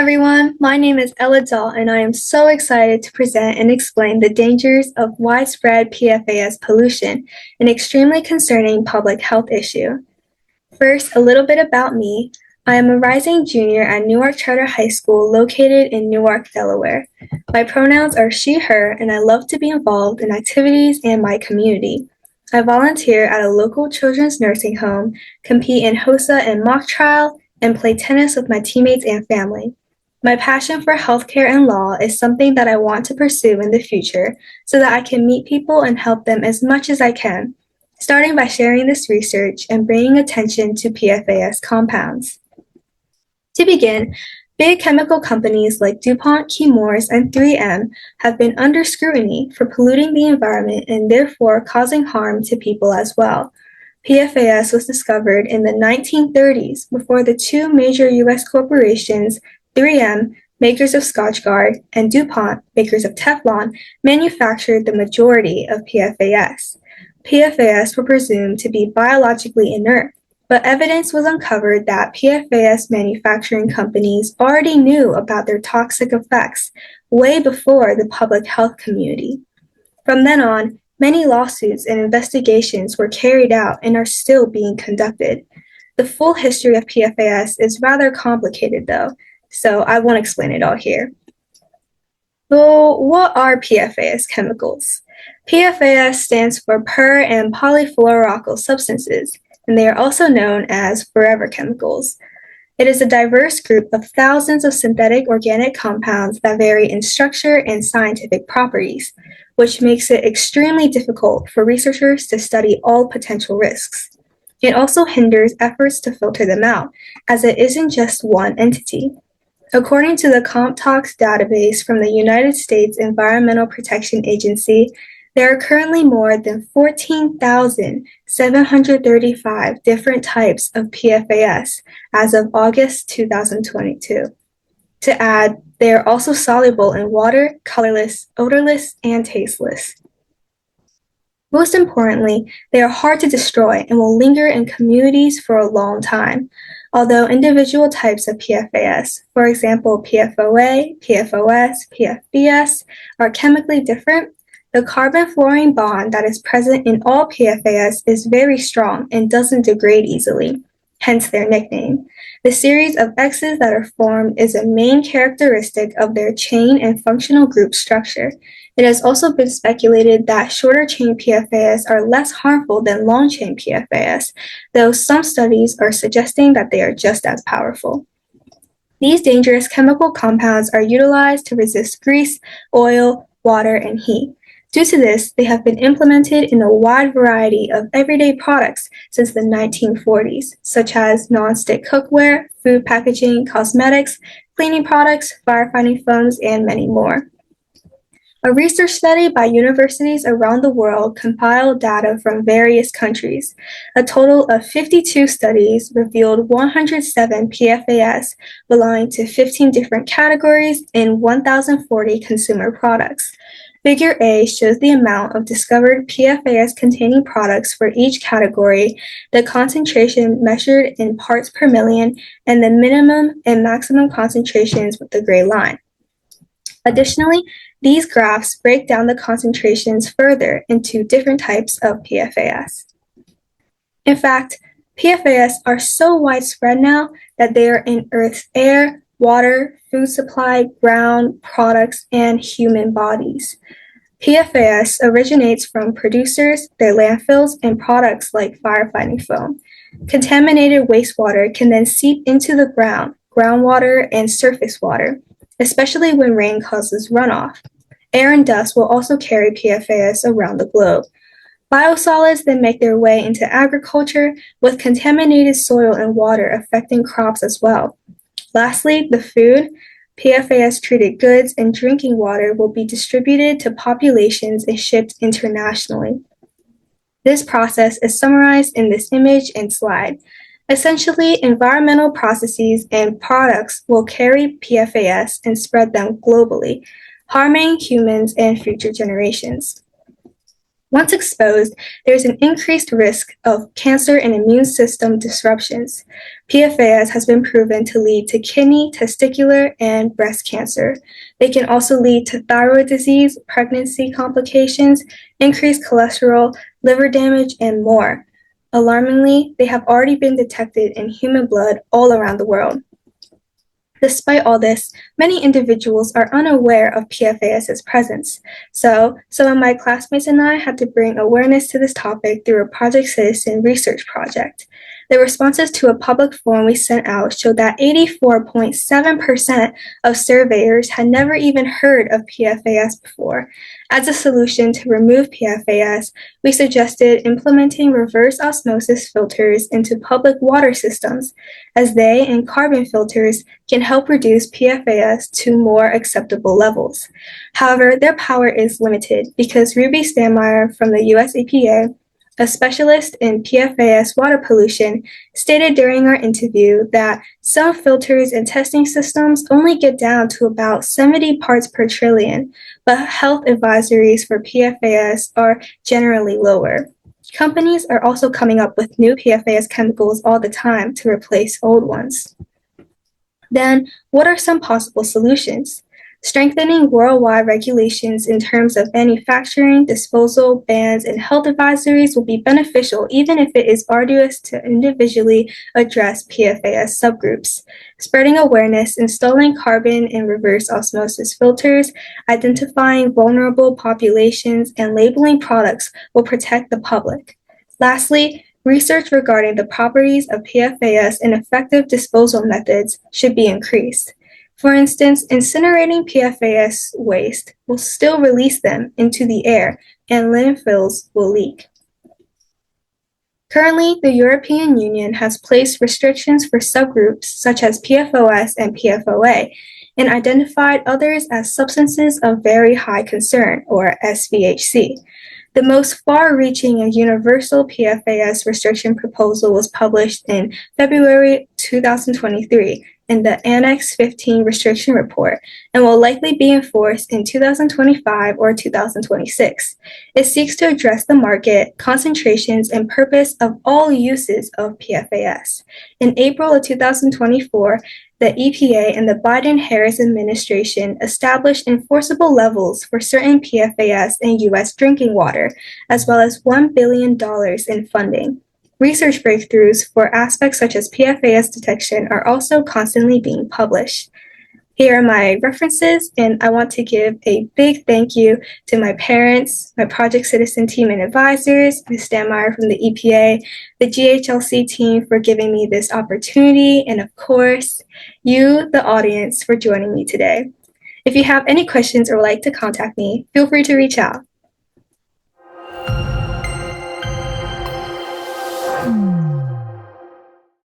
everyone, my name is Ella Zhao, and I am so excited to present and explain the dangers of widespread PFAS pollution, an extremely concerning public health issue. First, a little bit about me. I am a rising junior at Newark Charter High School located in Newark, Delaware. My pronouns are she, her, and I love to be involved in activities in my community. I volunteer at a local children's nursing home, compete in HOSA and mock trial, and play tennis with my teammates and family. My passion for healthcare and law is something that I want to pursue in the future so that I can meet people and help them as much as I can, starting by sharing this research and bringing attention to PFAS compounds. To begin, big chemical companies like DuPont, Chemours, and 3M have been under scrutiny for polluting the environment and therefore causing harm to people as well. PFAS was discovered in the 1930s before the two major U.S. corporations, 3M, makers of Scotchgard, and DuPont, makers of Teflon, manufactured the majority of PFAS. PFAS were presumed to be biologically inert, but evidence was uncovered that PFAS manufacturing companies already knew about their toxic effects way before the public health community. From then on, many lawsuits and investigations were carried out and are still being conducted. The full history of PFAS is rather complicated though, so I won't explain it all here. So what are PFAS chemicals? PFAS stands for per- and polyfluoroalkyl substances, and they are also known as forever chemicals. It is a diverse group of thousands of synthetic organic compounds that vary in structure and scientific properties, which makes it extremely difficult for researchers to study all potential risks. It also hinders efforts to filter them out, as it isn't just one entity. According to the CompTox database from the United States Environmental Protection Agency, there are currently more than 14,735 different types of PFAS as of August 2022. To add, they are also soluble in water, colorless, odorless, and tasteless. Most importantly, they are hard to destroy and will linger in communities for a long time. Although individual types of PFAS, for example PFOA, PFOS, PFBS, are chemically different, the carbon-fluorine bond that is present in all PFAS is very strong and doesn't degrade easily, hence their nickname. The series of X's that are formed is a main characteristic of their chain and functional group structure. It has also been speculated that shorter chain PFAS are less harmful than long chain PFAS, though some studies are suggesting that they are just as powerful. These dangerous chemical compounds are utilized to resist grease, oil, water, and heat. Due to this, they have been implemented in a wide variety of everyday products since the 1940s, such as non-stick cookware, food packaging, cosmetics, cleaning products, firefighting foams, and many more. A research study by universities around the world compiled data from various countries. A total of 52 studies revealed 107 PFAS belonging to 15 different categories in 1,040 consumer products. Figure A shows the amount of discovered PFAS-containing products for each category, the concentration measured in parts per million, and the minimum and maximum concentrations with the gray line. Additionally, these graphs break down the concentrations further into different types of PFAS. In fact, PFAS are so widespread now that they are in Earth's air, water, food supply, ground, products, and human bodies. PFAS originates from producers, their landfills, and products like firefighting foam. Contaminated wastewater can then seep into the ground, groundwater, and surface water, especially when rain causes runoff. Air and dust will also carry PFAS around the globe. Biosolids then make their way into agriculture, with contaminated soil and water affecting crops as well. Lastly, the food, PFAS-treated goods, and drinking water will be distributed to populations and shipped internationally. This process is summarized in this image and slide. Essentially, environmental processes and products will carry PFAS and spread them globally, harming humans and future generations. Once exposed, there is an increased risk of cancer and immune system disruptions. PFAS has been proven to lead to kidney, testicular, and breast cancer. They can also lead to thyroid disease, pregnancy complications, increased cholesterol, liver damage, and more. Alarmingly, they have already been detected in human blood all around the world. Despite all this, many individuals are unaware of PFAS's presence. So, some of my classmates and I had to bring awareness to this topic through a Project Citizen research project. The responses to a public form we sent out showed that 84.7% of surveyors had never even heard of PFAS before. As a solution to remove PFAS, we suggested implementing reverse osmosis filters into public water systems, as they and carbon filters can help reduce PFAS to more acceptable levels. However, their power is limited because Ruby Stanmeyer from the US EPA, a specialist in PFAS water pollution, stated during our interview that some filters and testing systems only get down to about 70 parts per trillion, but health advisories for PFAS are generally lower. Companies are also coming up with new PFAS chemicals all the time to replace old ones. Then, what are some possible solutions? Strengthening worldwide regulations in terms of manufacturing, disposal, bans, and health advisories will be beneficial even if it is arduous to individually address PFAS subgroups. Spreading awareness, installing carbon and reverse osmosis filters, identifying vulnerable populations, and labeling products will protect the public. Lastly, research regarding the properties of PFAS and effective disposal methods should be increased. For instance, incinerating PFAS waste will still release them into the air, and landfills will leak. Currently, the European Union has placed restrictions for subgroups such as PFOS and PFOA, and identified others as substances of very high concern, or SVHC. The most far-reaching and universal PFAS restriction proposal was published in February 2023 in the Annex 15 Restriction Report and will likely be enforced in 2025 or 2026. It seeks to address the market, concentrations, and purpose of all uses of PFAS. In April of 2024, the EPA and the Biden-Harris administration established enforceable levels for certain PFAS in U.S. drinking water, as well as $1 billion in funding. Research breakthroughs for aspects such as PFAS detection are also constantly being published. Here are my references, and I want to give a big thank you to my parents, my Project Citizen team and advisors, Ms. Stanmeyer from the EPA, the GHLC team for giving me this opportunity, and of course, you, the audience, for joining me today. If you have any questions or would like to contact me, feel free to reach out.